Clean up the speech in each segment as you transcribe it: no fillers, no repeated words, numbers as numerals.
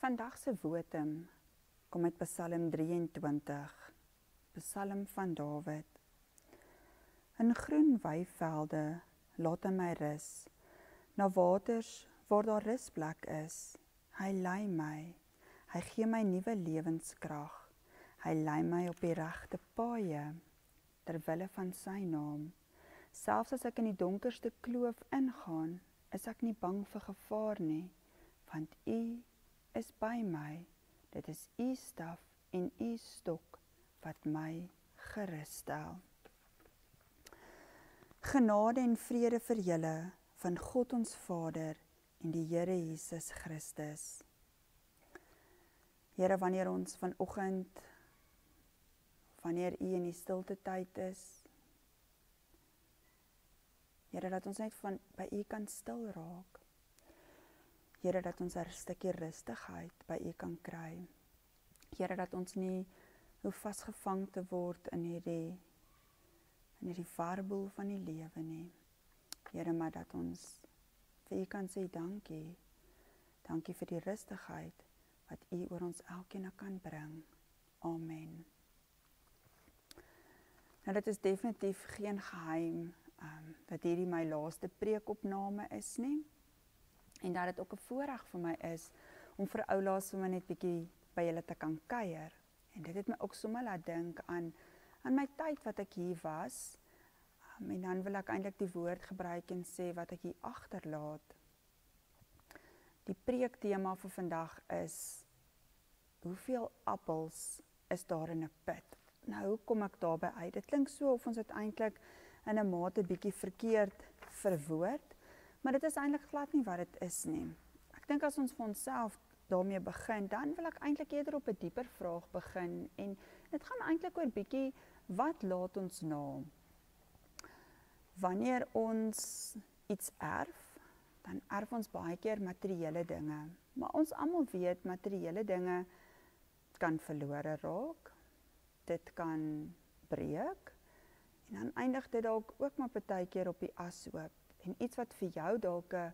Vandag se wotum kom uit Psalm 23, Psalm van Dawid. In groen weivelde laat hy my rus, na waters waar daar rusplek is. Hy lei my, hy gee my nuwe lewenskrag. Hy lei my op die regte paaie, ter wille van sy naam. Selfs as ek in die donkerste kloof ingaan, is ek nie bang vir gevaar nie, want U is by my. Dit is U staf en U stok wat my gerus stel. Genade en vrede vir julle van God ons Vader en die Here Jesus Christus. Here, wanneer ons vanoggend, wanneer U in die stilte tyd is, Here, dat ons net by U kan stil raak. Here, dat ons 'n stukkie rustigheid by U kan kry. Here, dat ons nie hoef vasgevang te word in hierdie warboel van die lewe nie. Here, maar dat ons vir U kan sê dankie. Dankie vir die rustigheid wat U oor ons elkeen kan bring. Amen. Nou, dit is definitief geen geheim dat hierdie my laaste preekopname is nie. En dat dit ook 'n voorreg vir my is om vir oulaas vir my net bietjie by julle te kan kuier. En dit het my ook sommer laat dink aan my tyd wat ek hier was. En dan wil ek eintlik die woord gebruik en sê wat ek hier agterlaat. Die preektema vir vandag is: hoeveel appels is daar in 'n put? Nou, hoe kom ek daarby uit? Dit klink so of ons dit eintlik in 'n mate bietjie verkeerd verwoord, maar dit is eintlik glad nie wat dit is nie. Ek dink as ons vir onsself daarmee begin, dan wil ek eintlik eerder op 'n dieper vraag begin, en dit gaan eintlik oor bietjie, wat laat ons na? Wanneer ons iets erf, dan erf ons baie keer materiële dinge, maar ons almal weet, materiële dinge kan verlore raak, dit kan breek, en dan eindig dit dalk ook maar partykeer op die ashoop. En iets wat vir jou dalk 'n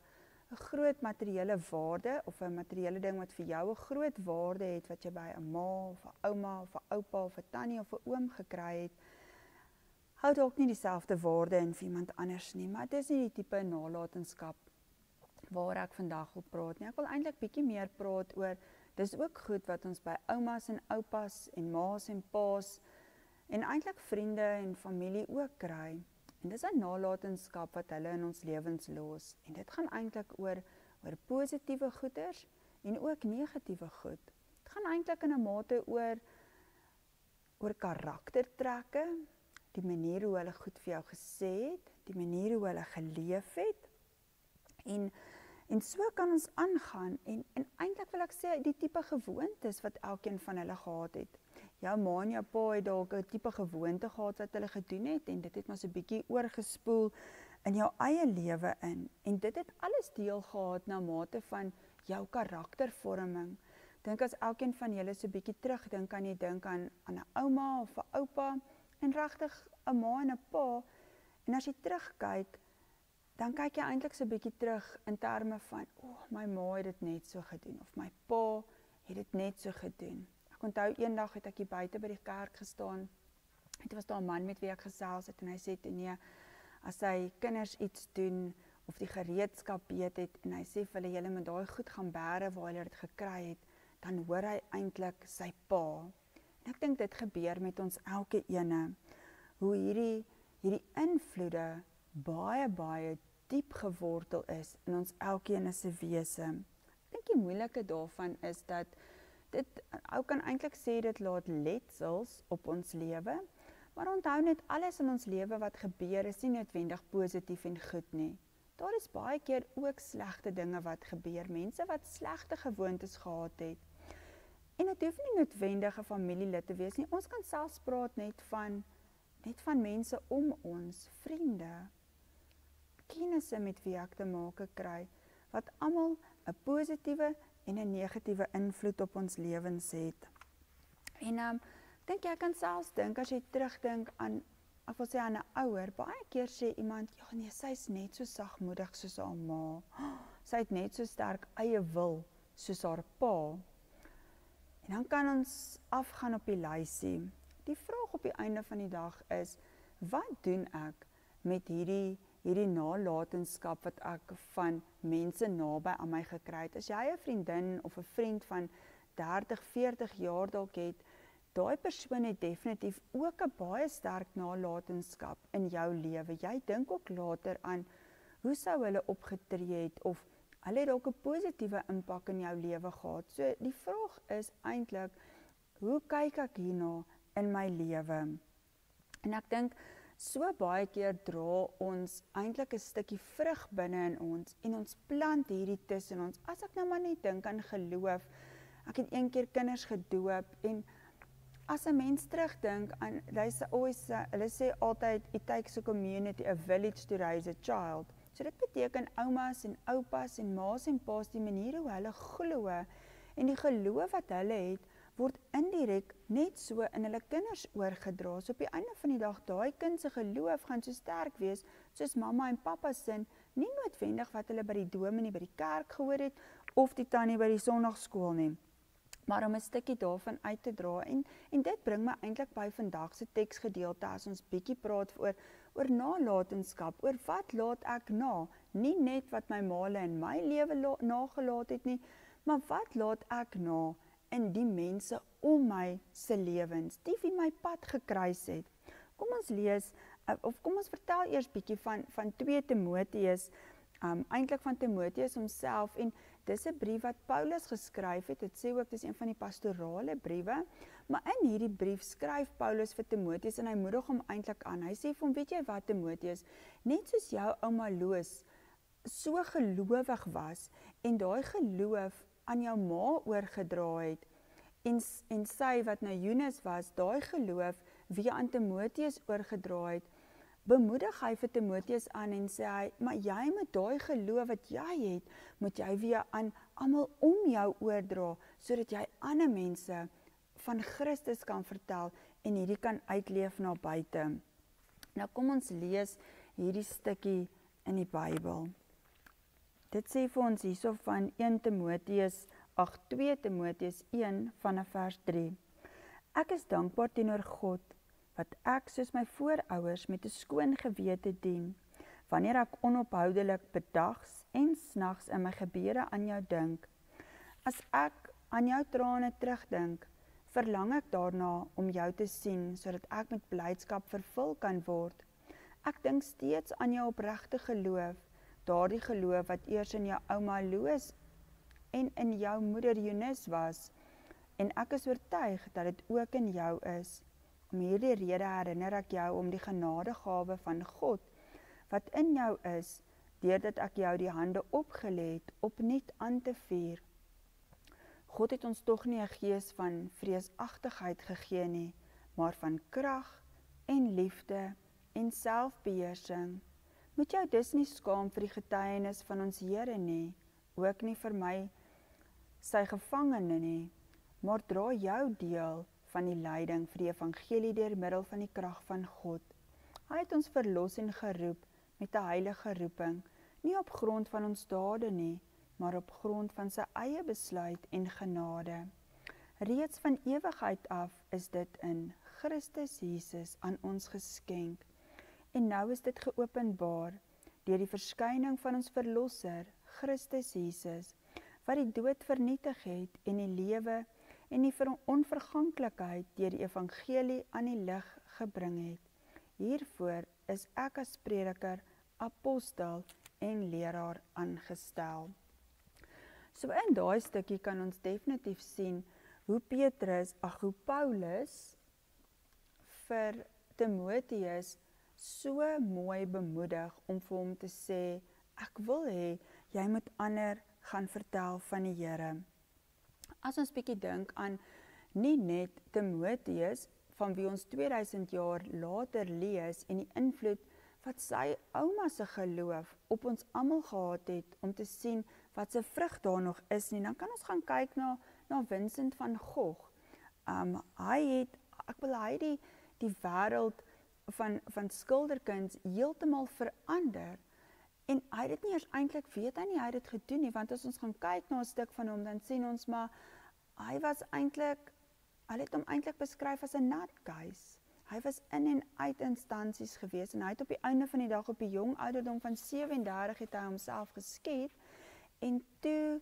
groot materiële waarde, of 'n materiële ding wat vir jou 'n groot waarde het, wat jy by 'n ma, of 'n ouma, of 'n oupa, of 'n tannie, of 'n oom gekry het, hou dalk nie dieselfde waarde in vir iemand anders nie, maar dit is nie die tipe nalatenskap waar ek vandag wil praat nie. Ek wil eintlik bietjie meer praat oor, dis ook goed wat ons by oumas en oupas, en ma's en pa's, en eintlik vriende en familie ook kry. En dis 'n nalatenskap wat hulle in ons lewens los. En dit gaan eintlik oor positiewe goeders en ook negatiewe goed. Dit gaan eintlik in 'n mate oor karaktertrekke, die manier hoe hulle goed vir jou gesê het, die manier hoe hulle geleef het. En so kan ons aangaan, en eintlik wil ek sê, die tipe gewoontes wat elkeen van hulle gehad het. Jou ma en jou pa het dalk 'n tipe gewoonte gehad wat hulle gedoen het, en dit het maar so 'n bietjie oorgespoel in jou eie lewe in. En dit het alles deel gehad na mate van jou karaktervorming. Dink as elkeen van julle so 'n bietjie terugdink, kan jy dink aan 'n ouma of 'n oupa, en regtig 'n ma en 'n pa. En as jy terugkyk, dan kyk jy eintlik so 'n bietjie terug in terme van, my ma het dit net so gedoen, of my pa het dit net so gedoen. Ek onthou eendag het ek hier buite by die kerk gestaan, en toe was daar 'n man met wie ek gesels het, en hy sê toe, nee, as sy kinders iets doen, of die gereedskap beet het, en hy sê vir hulle, julle moet daai goed gaan bære waar hulle dit gekry het, dan hoor hy eintlik sy pa. En ek dink dit gebeur met ons elke ene, hoe hierdie invloede baie diep gewortel is in ons elkeen se wese. Ek dink die moeilike daarvan is dat ou kan eintlik sê dit laat letsels op ons lewe, maar onthou net, alles in ons lewe wat gebeur is nie noodwendig positief en goed nie. Daar is baie keer ook slegte dinge wat gebeur, mense wat slegte gewoontes gehad het. En dit hoef nie noodwendig 'n familielid te wees nie. Ons kan selfs praat net van mense om ons, vriende, kennisse met wie ek te maak kry, wat almal 'n positiewe en 'n negatiewe invloed op ons lewens het. En dink jy kan selfs dink, as jy terugdink aan, ek wil sê aan 'n ouer, baie keer sê iemand, ja nee, sy is net so sagmoedig soos haar ma, sy het net so sterk eie wil soos haar pa. En dan kan ons afgaan op die lysie. Die vraag op die einde van die dag is, wat doen ek met hierdie nalatenskap wat ek van mense naby aan my gekry het? As jy 'n vriendin of 'n vriend van 30, 40 jaar dalk het, daai persoon het definitief ook 'n baie sterk nalatenskap in jou lewe. Jy dink ook later aan, hoe sou hulle opgetree het, of hulle het dalk 'n positiewe impak in jou lewe gehad. So die vraag is eintlik, hoe kyk ek hierna in my lewe? En ek dink, so baie keer dra ons eintlik 'n stukkie vrug binne in ons, en ons plant hierdie tussen ons. As ek nou maar net dink aan geloof, ek het een keer kinders gedoop, en as 'n mens terugdink aan, hulle sê altyd, it takes a community, a village to raise a child. So dit beteken oumas en oupas en ma's en pa's, die maniere hoe hulle glo, en die geloof wat hulle het, word indirek net so in hulle kinders oorgedra. So op die einde van die dag, daai kind se geloof gaan so sterk wees, soos mamma en pappa se, nie noodwendig wat hulle by die dominee by die kerk gehoor het, of die tannie by die sonnaarskool nie, maar om 'n stukkie daarvan uit te dra. En dit bring my eintlik by vandag se teksgedeelte, as ons bietjie praat oor nalatenskap, oor wat laat ek na, nie net wat my maale in my lewe nagelaat het nie, maar wat laat ek na in die mense om my se lewens, die wie my pad gekruis het. Kom ons lees, of kom ons vertel eers bietjie van 2 Timoteus, eintlik van Timoteus homself, en dis 'n brief wat Paulus geskryf het. Dit sê ook, dis een van die pastorale briewe, maar in hierdie brief skryf Paulus vir Timoteus, en hy moedig hom eintlik aan. Hy sê vir hom, weet jy wat Timoteus, net soos jou ouma Loos so gelowig was, en daai geloof aan jou ma oorgedra het, en sy wat nou Eunice was, daai geloof wie aan Timoteus oorgedra het, bemoedig hy vir Timoteus aan en sê hy, maar jy moet daai geloof wat jy het, moet jy weer aan almal om jou oordra, sodat jy ander mense van Christus kan vertel, en hierdie kan uitleef na buite. Nou kom ons lees hierdie stukkie in die Bybel. Dit sê vir ons hierso van 2 Timoteus 1 vanaf vers 3. Ek is dankbaar teenoor God, wat ek soos my voorouers met 'n skoon gewete dien, wanneer ek onophoudelik bedags en snags in my gebede aan jou dink. As ek aan jou trane terugdink, verlang ek daarna om jou te sien, sodat ek met blydskap vervul kan word. Ek dink steeds aan jou opregte geloof, daardie geloof wat eers in jou ouma Loos en in jou moeder Eunice was, en ek is oortuig dat dit ook in jou is. Om hierdie rede herinner ek jou om die genadegawe van God, wat in jou is, deurdat ek jou die hande opgelê het, opnuut aan te vuur. God het ons tog nie 'n gees van vreesagtigheid gegee nie, maar van krag en liefde en selfbeheersing. Moet jou dus nie skaam vir die getuienis van ons Here nie, ook nie vir my, sy gevangene nie, maar dra jou deel van die lyding vir die evangelie deur middel van die krag van God. Hy het ons verlos en geroep met 'n heilige roeping, nie op grond van ons dade nie, maar op grond van sy eie besluit en genade. Reeds van ewigheid af is dit in Christus Jesus aan ons geskenk, en nou is dit geopenbaar deur die verskyning van ons verlosser, Christus Jesus, wat die dood vernietig het en die lewe en die onverganklikheid deur die evangelie aan die lig gebring het. Hiervoor is ek as prediker, apostel en leraar aangestel. So in daai stukkie kan ons definitief sien hoe Paulus vir Timoteus so mooi bemoedig om vir hom te sê, ek wil hê, jy moet ander gaan vertel van die Here. As ons bietjie dink aan nie net Timoteus, van wie ons 2000 jaar later lees, en die invloed wat sy ouma se geloof op ons almal gehad het, om te sien wat se vrug daar nog is nie, dan kan ons gaan kyk na Vincent van Gogh. Hy het die wêreld van skilderkuns heeltemal verander, en hy het dit nie eers eintlik weet nie, hy het dit gedoen nie, want as ons gaan kyk na 'n stuk van hom, dan sien ons maar, hy het hom eintlik beskryf as 'n nutcase. Hy was in en uit instansies gewees en hy het op die einde van die dag op die jong ouderdom van 37 het hy homself geskiet en toe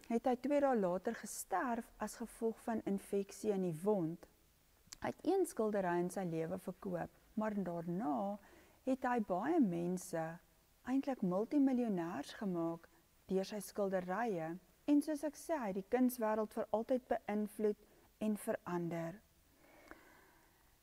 het hy 2 dae later gesterf as gevolg van infeksie in die wond. Hy het 1 skildery in sy lewe verkoop, maar daarna het hy baie mense eintlik multimiljonêers gemaak deur sy skilderye. En soos ek sê, hy het die kunswêreld vir altyd beïnvloed en verander.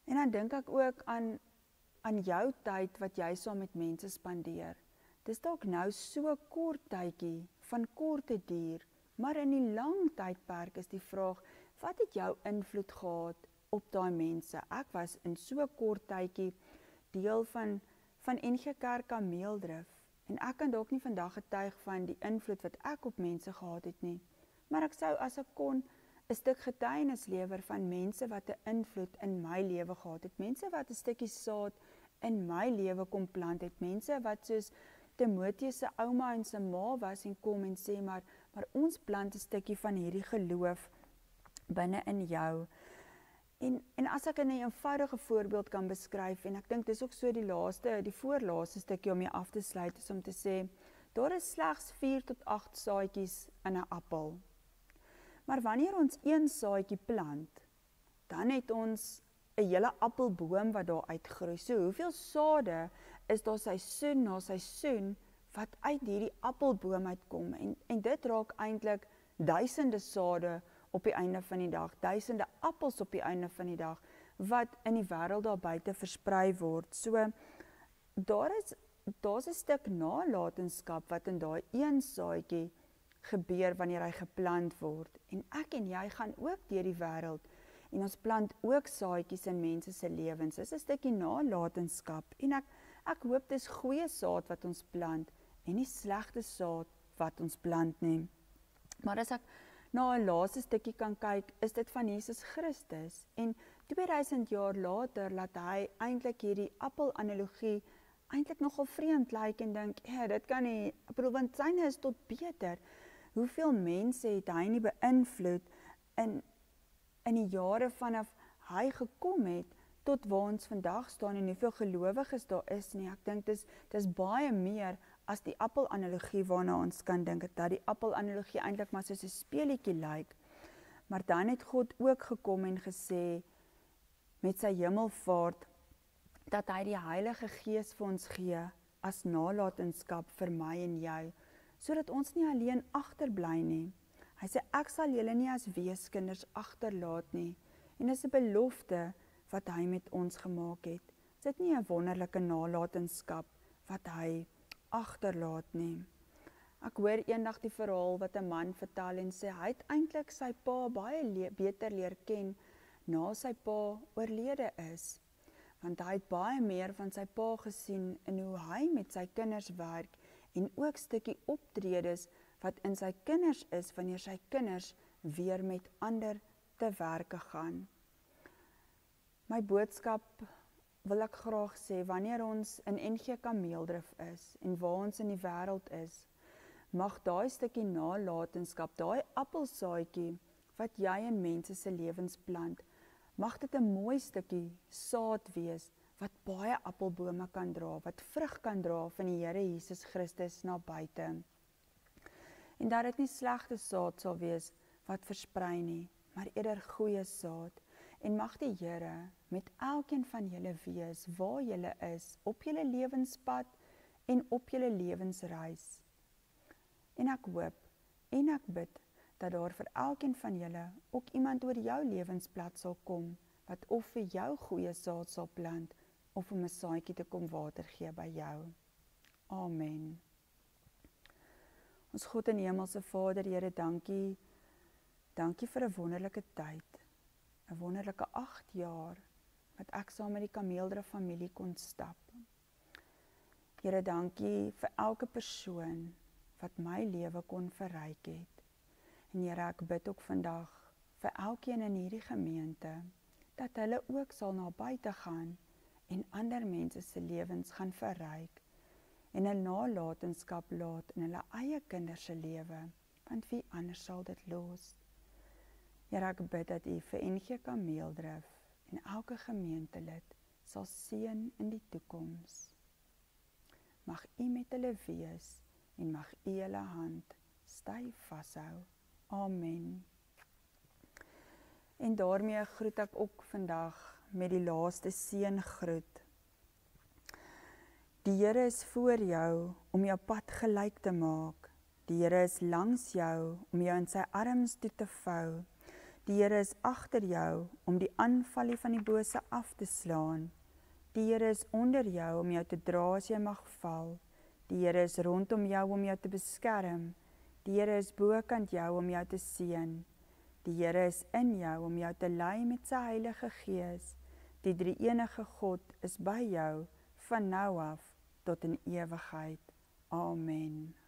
En dan dink ek ook aan jou tyd wat jy saam met mense spandeer. Dis dalk nou so 'n kort tydjie van korte duur, maar in die lang tydperk is die vraag, wat het jou invloed gehad op daai mense? Ek was in so 'n kort tydjie deel van NG Kerk Kameeldrif en ek kan dalk nie vandag getuig van die invloed wat ek op mense gehad het nie, maar ek sou as ek kon 'n stuk getuienis lewer van mense wat 'n invloed in my lewe gehad het, mense wat 'n stukkie saad in my lewe kom plant het, mense wat soos Timoteus se ouma en sy ma was en kom en sê, maar ons plant 'n stukkie van hierdie geloof binne in jou. En as ek 'n eenvoudige voorbeeld kan beskryf, en ek dink dis ook so die voorlaaste stukkie om jy af te sluit, is om te sê, daar is slegs 4 tot 8 saadjies in 'n appel. Maar wanneer ons 1 saadjie plant, dan het ons 'n hele appelboom wat daar uitgroei. So hoeveel sade is daar seisoen na seisoen wat uit hierdie appelboom uitkom? En dit raak eintlik duisende sade op die einde van die dag, duisende appels op die einde van die dag, wat in die wêreld daar buite versprei word. So, daar's 'n stuk nalatenskap wat in daai 1 saadjie gebeur wanneer hy geplant word. En ek en jy gaan ook deur die wêreld, en ons plant ook saadjies in mense se lewens. Dis 'n stukkie nalatenskap, en ek hoop dis goeie saad wat ons plant, en nie slegte saad wat ons plant nie. Maar as ek na 'n laaste stukkie kan kyk, is dit van Jesus Christus. En 2000 jaar later laat hy eintlik hierdie appel-analogie eintlik nogal vreemd lyk en dink, dit kan nie, ek bedoel, want syne is tot beter. Hoeveel mense het hy nie beïnvloed in die jare vanaf hy gekom het tot waar ons vandag staan en hoeveel gelowiges daar is nie. Ek dink dis baie meer as die appel-analogie waarna ons kan dink, dat die appel-analogie eintlik maar soos 'n speletjie lyk. Maar dan het God ook gekom en gesê met sy hemelvaart dat hy die Heilige Gees vir ons gee as nalatenskap vir my en jou, sodat ons nie alleen agterbly nie. Hy sê, ek sal julle nie as weeskinders agterlaat nie, en dis 'n belofte wat hy met ons gemaak het. Is dit nie 'n wonderlike nalatenskap wat hy agterlaat nie? Ek hoor eendag die verhaal wat 'n man vertel en sê, hy het eintlik sy pa baie beter leer ken na sy pa oorlede is, want hy het baie meer van sy pa gesien in hoe hy met sy kinders werk, en ook stukkie optredes wat in sy kinders is, wanneer sy kinders weer met ander te werke gaan. My boodskap wil ek graag sê, wanneer ons in NG Kameeldrif is, en waar ons in die wêreld is, mag daai stukkie nalatenskap, daai appelsaadjie, wat jy in mense se lewens plant, mag dit 'n mooi stukkie saad wees, wat baie appelbome kan dra, wat vrug kan dra van die Here Jesus Christus na buite. En dat dit nie slegte saad sal wees wat versprei nie, maar eerder goeie saad. En mag die Here met elkeen van julle wees, waar julle is, op julle lewenspad en op julle lewensreis. En ek hoop en ek bid dat daar vir elkeen van julle ook iemand oor jou lewenspad sal kom, wat of vir jou goeie saad sal plant, of om 'n saadjie te kom water gee by jou. Amen. Ons God en Hemelse Vader, Here, dankie. Dankie vir 'n wonderlike tyd. 'n Wonderlike 8 jaar, wat ek saam met die Kameeldrif familie kon stap. Here, dankie vir elke persoon wat my lewe kon verryk het. En Here, ek bid ook vandag vir elkeen in hierdie gemeente, dat hulle ook sal na buite gaan en ander mense se lewens gaan verryk en 'n nalatenskap laat in hulle eie kinders se lewe want wie anders sal dit los? Here, ek bid dat U vir NG Kameeldrif en elke gemeentelid sal seën in die toekoms. Mag U met hulle wees en mag U hulle hand styf vashou. Amen. En daarmee groet ek ook vandag met die laaste seëngroet. Die Here is voor jou om jou pad gelyk te maak. Die Here is langs jou om jou in sy arms toe te vou. Die Here is agter jou om die aanvalle van die bose af te slaan. Die Here is onder jou om jou te dra as jy mag val. Die Here is rondom jou om jou te beskerm. Die Here is bokant jou om jou te seën. Die Here is in jou om jou te lei met sy Heilige Gees. Die drie-enige God is by jou van nou af tot in ewigheid. Amen.